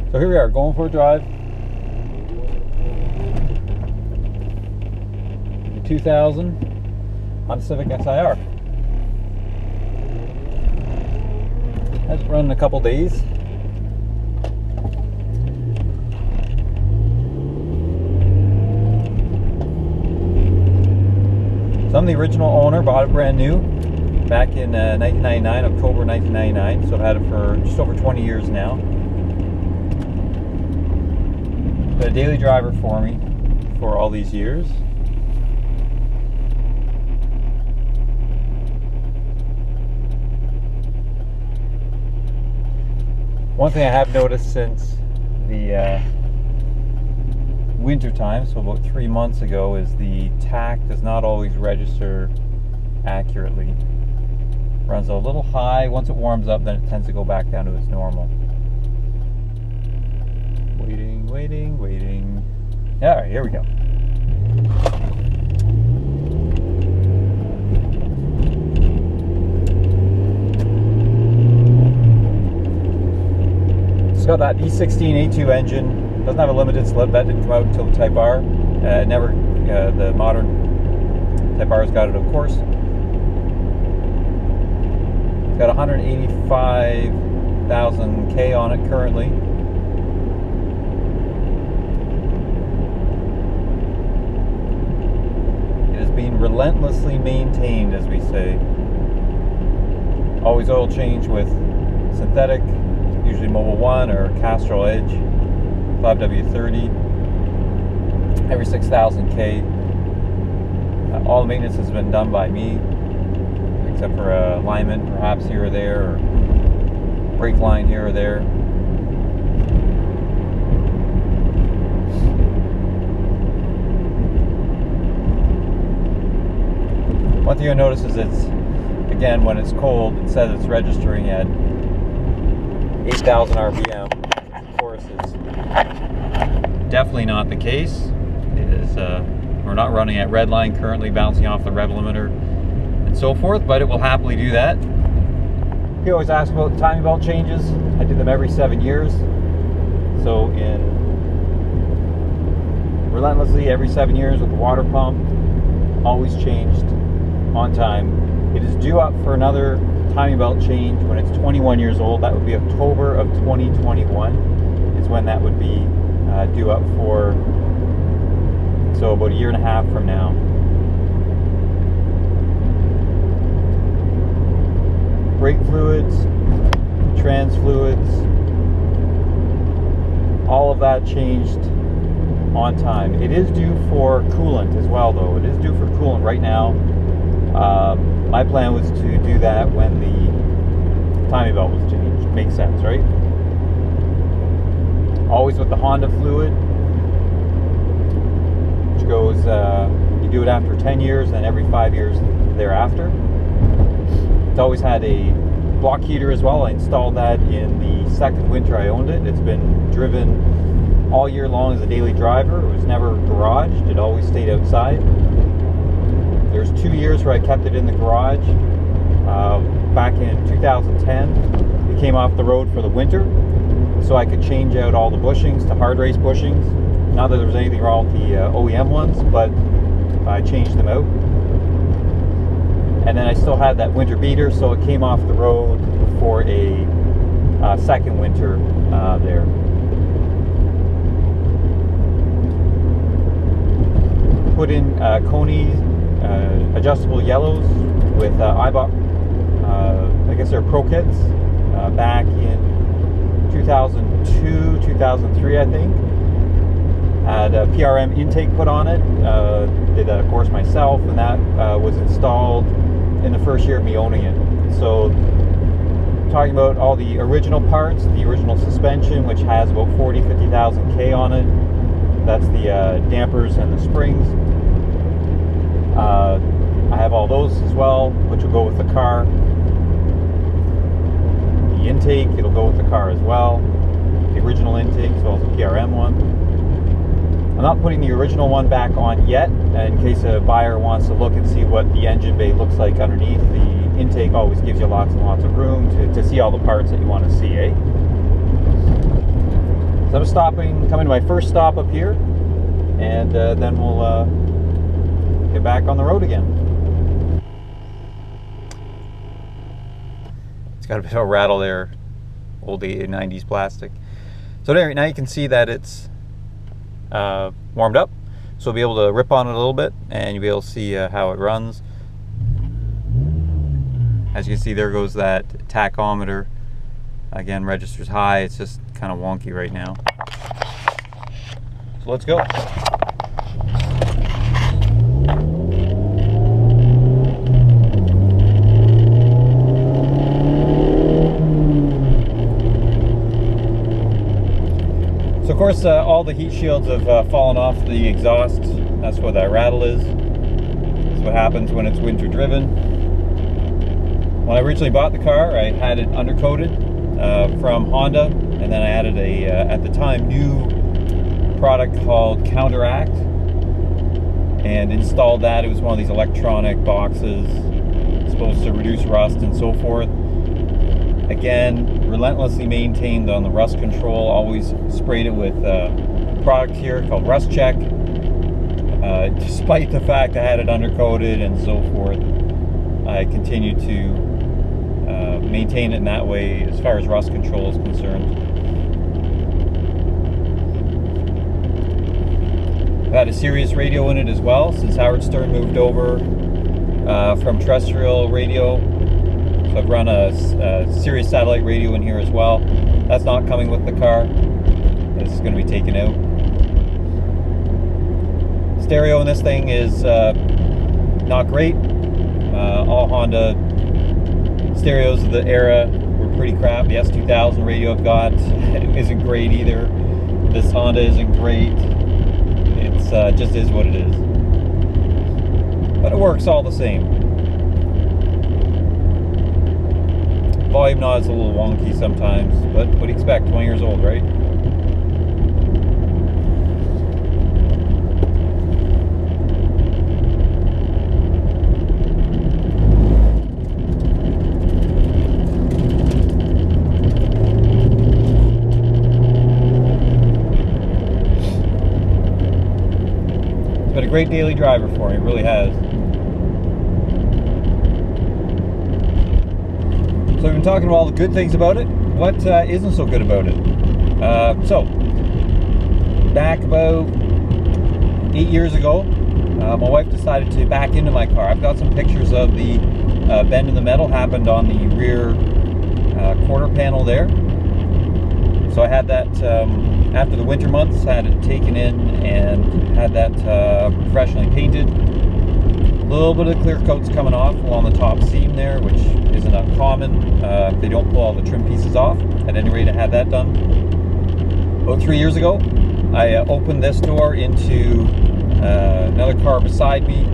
So here we are, going for a drive. The 2000 Honda Civic SiR. Hasn't run in a couple days. So I'm the original owner, bought it brand new back in 1999, October 1999. So I've had it for just over 20 years now. Been a daily driver for me for all these years. One thing I have noticed since the winter time, so about 3 months ago, is the tach does not always register accurately. Runs a little high. Once it warms up, then it tends to go back down to its normal. Waiting. Alright, here we go. It's got that E16A2 engine. Doesn't have a limited slip. That didn't come out until the Type R. The modern Type R's got it, of course. It's got 185,000 K on it currently. Being relentlessly maintained, as we say. Always oil change with synthetic, usually Mobil 1 or Castrol Edge 5W30 every 6,000 K. All the maintenance has been done by me, except for alignment perhaps here or there, or brake line here or there. One thing you'll notice is it's, again, when it's cold, it says it's registering at 8,000 RPM. Of course, it's definitely not the case. It is, we're not running at red line currently, bouncing off the rev limiter and so forth, but it will happily do that. You always ask about timing belt changes. I do them every 7 years. So relentlessly every 7 years with the water pump, always changed on time. It is due up for another timing belt change when it's 21 years old. That would be October of 2021 is when that would be due up for, so about a year and a half from now. Brake fluids, trans fluids, all of that changed on time. It is due for coolant as well, though. It is due for coolant right now. My plan was to do that when the timing belt was changed. Makes sense, right? Always with the Honda fluid, which goes, you do it after 10 years and every 5 years thereafter. It's always had a block heater as well. I installed that in the second winter I owned it. It's been driven all year long as a daily driver. It was never garaged. It always stayed outside. There's 2 years where I kept it in the garage. Back in 2010, it came off the road for the winter, so I could change out all the bushings to hard race bushings. Not that there was anything wrong with the OEM ones, but I changed them out. And then I still had that winter beater, so it came off the road for a second winter there. Put in Coney adjustable yellows with I guess they're Pro Kits back in 2002, 2003, I think. Had a PRM intake put on it. Did that, of course, myself, and that was installed in the first year of me owning it. So, talking about all the original parts, the original suspension, which has about 50,000 K on it. That's the dampers and the springs. I have all those as well, which will go with the car. The intake, it'll go with the car as well. The original intake, as well as the PRM one. I'm not putting the original one back on yet, in case a buyer wants to look and see what the engine bay looks like underneath. The intake always gives you lots and lots of room to see all the parts that you want to see, eh? So I'm coming to my first stop up here, and then we'll get back on the road again. It's got a bit of a rattle there, old 80s, 90s plastic. So anyway, now you can see that it's warmed up, so we'll be able to rip on it a little bit, and you'll be able to see how it runs. As you can see, there goes that tachometer. Again, registers high. It's just kind of wonky right now. So let's go. So of course, all the heat shields have fallen off the exhaust. That's what that rattle is. That's what happens when it's winter driven. When I originally bought the car, I had it undercoated from Honda, and then I added a, at the time, new product called Counteract, and installed that. It was one of these electronic boxes, supposed to reduce rust and so forth. Again, relentlessly maintained on the rust control. Always sprayed it with a product here called Rust Check. Despite the fact I had it undercoated and so forth, I continued to maintain it in that way as far as rust control is concerned. I've had a Sirius radio in it as well since Howard Stern moved over from terrestrial radio. So I've run a Sirius satellite radio in here as well. That's not coming with the car. This is going to be taken out. Stereo in this thing is not great. All Honda stereos of the era were pretty crap. The S2000 radio I've got isn't great either. This Honda isn't great. It's just is what it is. But it works all the same. Volume knob is a little wonky sometimes, but what do you expect? 20 years old, right? Been a great daily driver for me, it really has. So we've been talking about all the good things about it. What isn't so good about it? So, back about 8 years ago, my wife decided to back into my car. I've got some pictures of the bend in the metal happened on the rear quarter panel there. So I had that after the winter months, had it taken in and had that professionally painted. A little bit of clear coat's coming off along the top seam there, which isn't uncommon if they don't pull all the trim pieces off. At any rate, I had that done. About 3 years ago, I opened this door into another car beside me.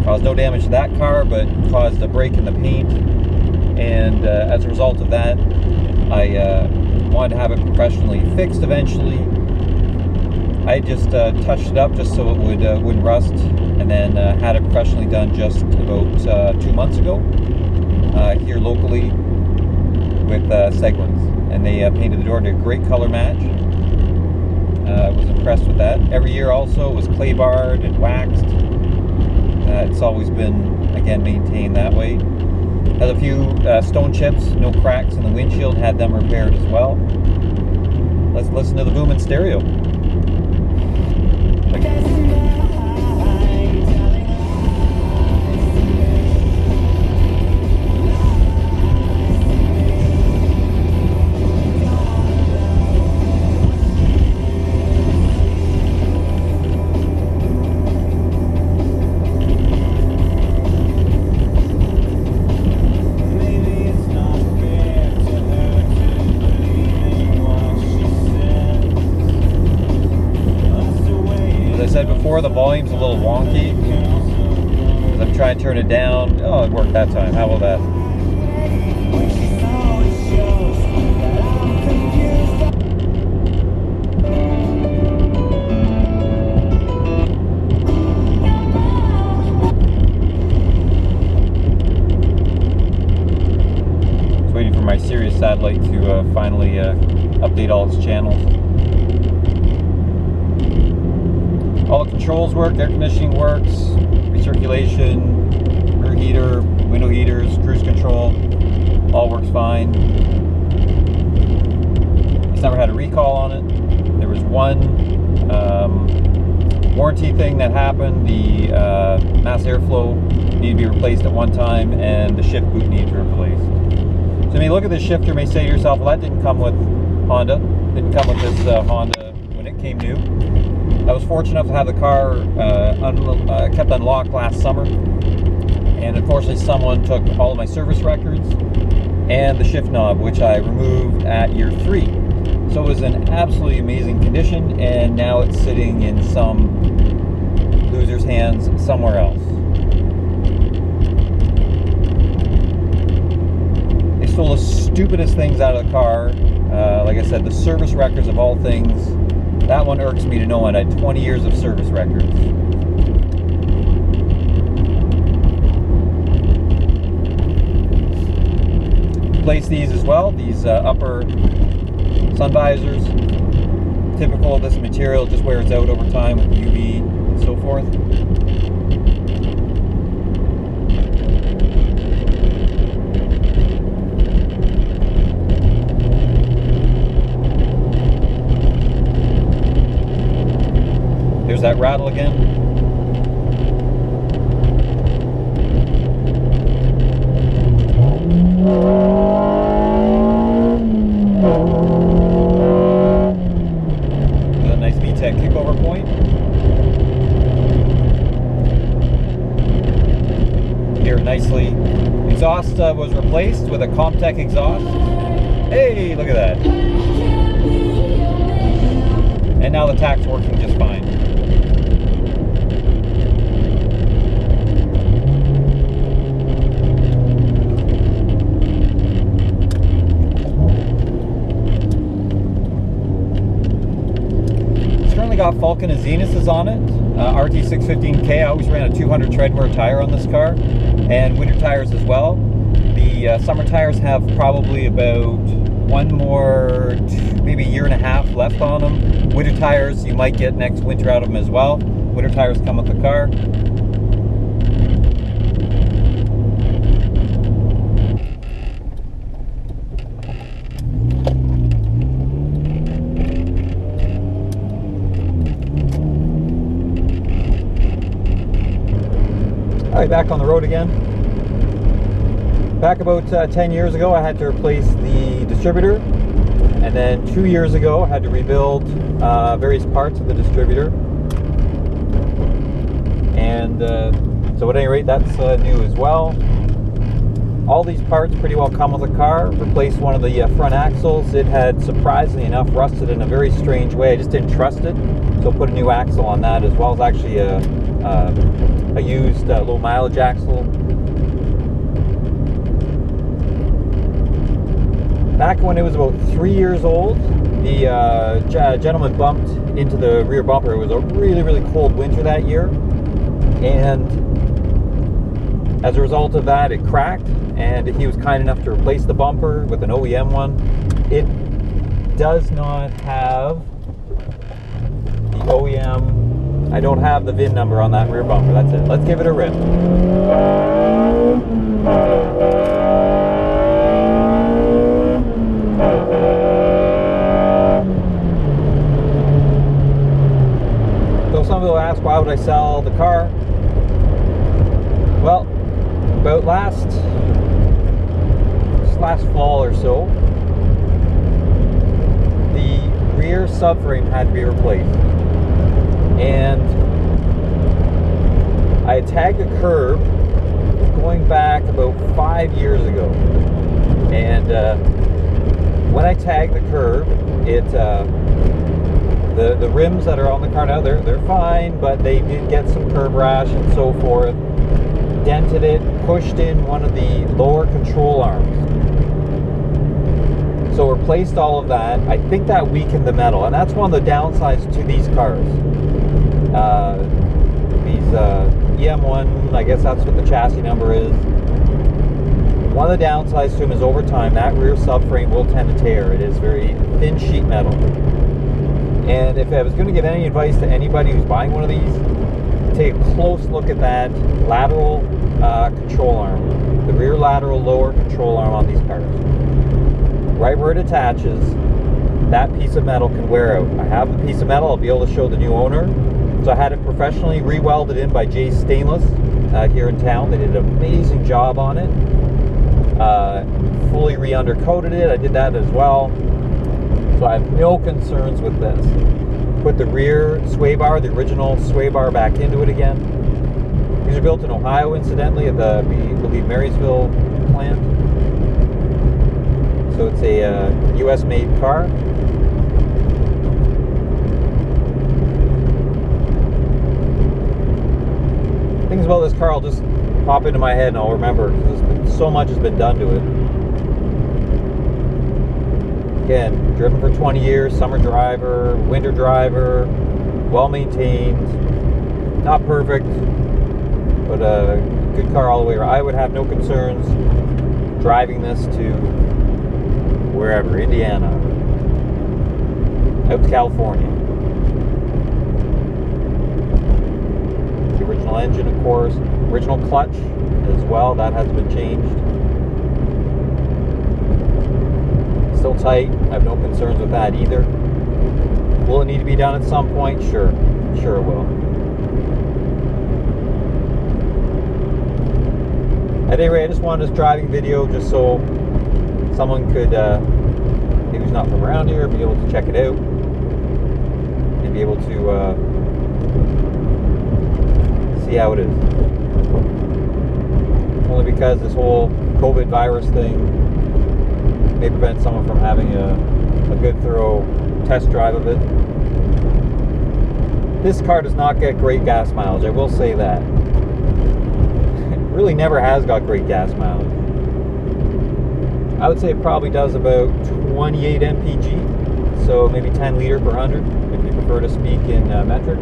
Caused no damage to that car, but caused a break in the paint. And as a result of that, I wanted to have it professionally fixed eventually. I just touched it up just so it wouldn't rust, and then had it professionally done just about 2 months ago here locally with Seguins, and they painted the door to a great color match. I was impressed with that. Every year also it was clay barred and waxed. It's always been, again, maintained that way. Has a few stone chips, no cracks in the windshield, had them repaired as well. Let's listen to the booming stereo. The volume's a little wonky because I'm trying to turn it down. Oh, it worked that time. How about that? Just waiting for my Sirius satellite to finally update all its channels. All the controls work, air conditioning works, recirculation, rear heater, window heaters, cruise control, all works fine. It's never had a recall on it. There was one warranty thing that happened. The mass airflow needed to be replaced at one time, and the shift boot needs replaced. So when you look at this shifter, you may say to yourself, well, that didn't come with Honda. Didn't come with this Honda when it came new. I was fortunate enough to have the car kept unlocked last summer, and unfortunately someone took all of my service records and the shift knob, which I removed at year 3. So it was in absolutely amazing condition, and now it's sitting in some loser's hands somewhere else. They stole the stupidest things out of the car. Like I said, the service records of all things. That one irks me to no end. I had 20 years of service records. Replace these as well. These upper sun visors, typical of this material, just wears out over time with UV and so forth. There's that rattle again. A nice VTEC kickover point. Here nicely. Exhaust was replaced with a Comtech exhaust. Hey, look at that. And now the tach's working just fine. Got Falcon Zeniths on it, RT615K. I always ran a 200 treadwear tire on this car, and winter tires as well. The summer tires have probably about one more, maybe a year and a half left on them. Winter tires you might get next winter out of them as well. Winter tires come with the car. Back on the road again. Back about 10 years ago, I had to replace the distributor, and then 2 years ago I had to rebuild various parts of the distributor, and so at any rate that's new as well. All these parts pretty well come with the car. Replaced one of the front axles. It had, surprisingly enough, rusted in a very strange way. I just didn't trust it, so put a new axle on that, as well as actually a used low mileage axle. Back when it was about 3 years old, the gentleman bumped into the rear bumper. It was a really, really cold winter that year, and as a result of that, it cracked, and he was kind enough to replace the bumper with an OEM one. It does not have the OEM. I don't have the VIN number on that rear bumper. That's it. Let's give it a rip. So some people ask, why would I sell the car? Well, about last fall or so, the rear subframe had to be replaced. And I had tagged a curb going back about 5 years ago. And when I tagged the curb, it the rims that are on the car now, they're fine, but they did get some curb rash and so forth. Dented it, pushed in one of the lower control arms. So replaced all of that. I think that weakened the metal, and that's one of the downsides to these cars. These EM1, I guess that's what the chassis number is. One of the downsides to them is over time, that rear subframe will tend to tear. It is very thin sheet metal. And if I was going to give any advice to anybody who's buying one of these, take a close look at that lateral control arm, the rear lateral lower control arm on these cars. Right where it attaches, that piece of metal can wear out. I have the piece of metal. I'll be able to show the new owner. So I had it professionally re-welded in by Jay's Stainless here in town. They did an amazing job on it. Fully re-undercoated it. I did that as well. So I have no concerns with this. Put the rear sway bar, the original sway bar, back into it again. These are built in Ohio, incidentally, at the, I believe, Marysville plant. So it's a US made car. Things about this car will just pop into my head and I'll remember. So much has been done to it. Again, driven for 20 years, summer driver, winter driver, well maintained, not perfect, but a good car all the way around. I would have no concerns driving this to wherever, Indiana, out to California. The original engine, of course, original clutch as well, that has been changed. Still tight. I have no concerns with that either. Will it need to be done at some point? Sure. Sure it will. At any rate, I just wanted this driving video just so someone could, maybe who's not from around here, be able to check it out and be able to see how it is. Only because this whole COVID virus thing may prevent someone from having a good thorough test drive of it. This car does not get great gas mileage, I will say that. It really never has got great gas mileage. I would say it probably does about 28 mpg, so maybe 10 liter per 100 if you prefer to speak in metric.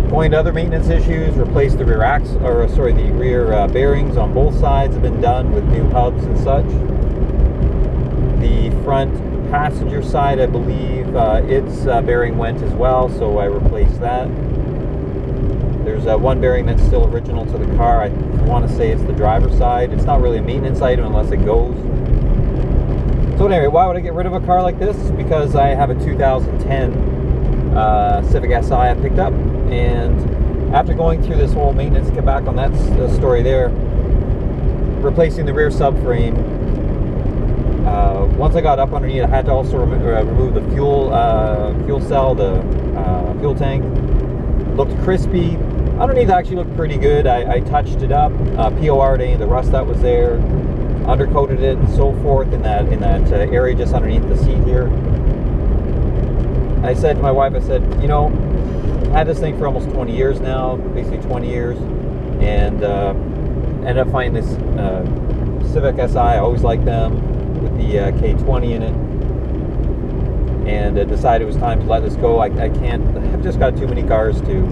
Going to other maintenance issues, replace the rear the rear bearings on both sides have been done with new hubs and such. The front passenger side, I believe, its bearing went as well, so I replaced that. There's one bearing that's still original to the car. I want to say it's the driver's side. It's not really a maintenance item unless it goes. So anyway, why would I get rid of a car like this? Because I have a 2010 Civic Si I picked up, and after going through this whole maintenance, get back on that story there, replacing the rear subframe, once I got up underneath, I had to also remove the fuel cell, the fuel tank. Looked crispy. Underneath actually looked pretty good. I touched it up, POR'd any of the rust that was there, undercoated it and so forth in that area just underneath the seat here. I said to my wife, I said, you know, I've had this thing for almost 20 years now, basically 20 years, and ended up finding this Civic Si. I always liked them with the K20 in it, and decided it was time to let this go. I can't, I've just got too many cars to.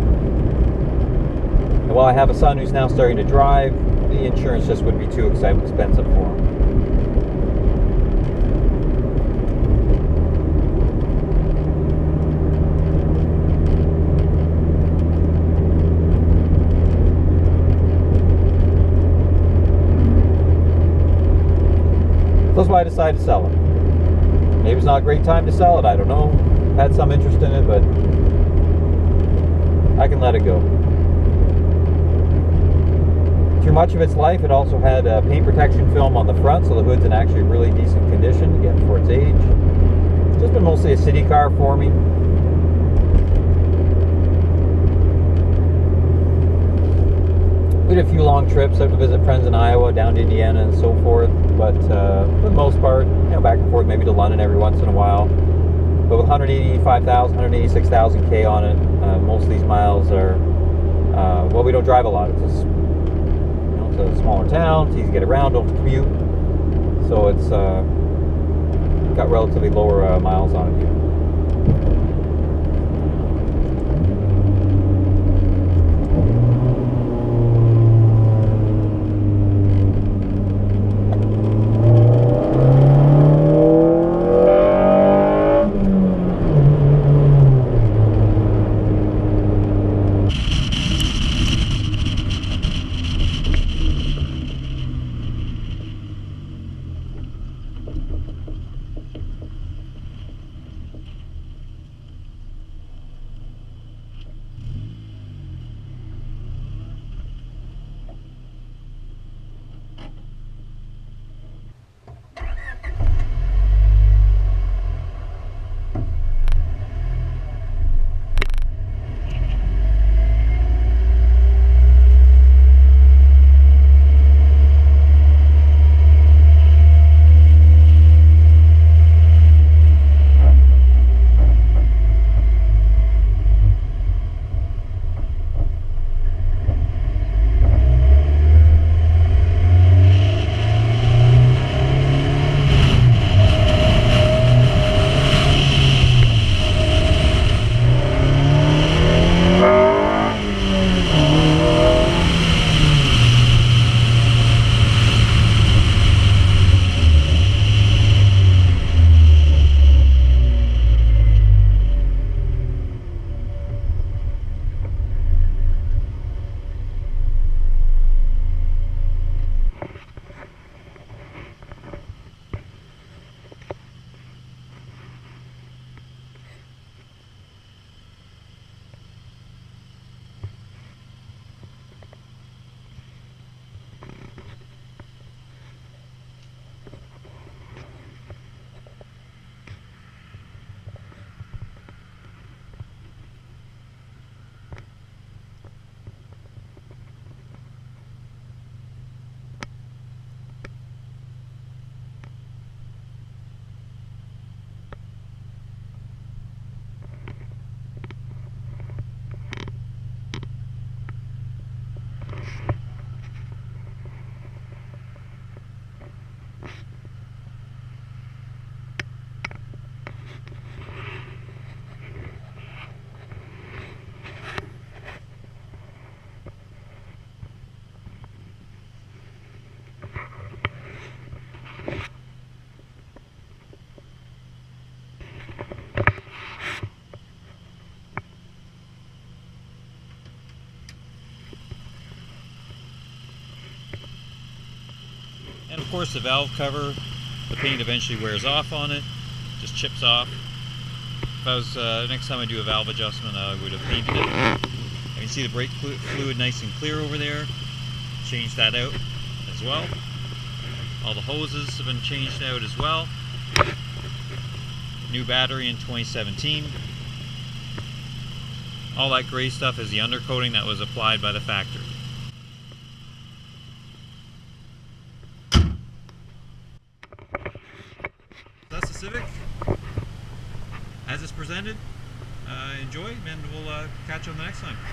And while I have a son who's now starting to drive, the insurance just would be too expensive for him. That's why I decided to sell it. Maybe it's not a great time to sell it, I don't know. Had some interest in it, but I can let it go. Through much of its life, it also had paint protection film on the front, so the hood's in actually really decent condition, again, for its age. It's just been mostly a city car for me. We did a few long trips out to visit friends in Iowa, down to Indiana and so forth, but for the most part, you know, back and forth, maybe to London every once in a while. But with 185,000, 186,000 K on it, most of these miles are, well, we don't drive a lot. It's a smaller town, it's easy to get around, don't commute, so it's got relatively lower miles on it here. course, the valve cover, the paint eventually wears off on it, just chips off. If I was, next time I do a valve adjustment, I would have painted it. I can see the brake fluid nice and clear over there. Change that out as well. All the hoses have been changed out as well. New battery in 2017. All that gray stuff is the undercoating that was applied by the factory. That's the Civic as it's presented. Enjoy, and we'll catch you on the next time.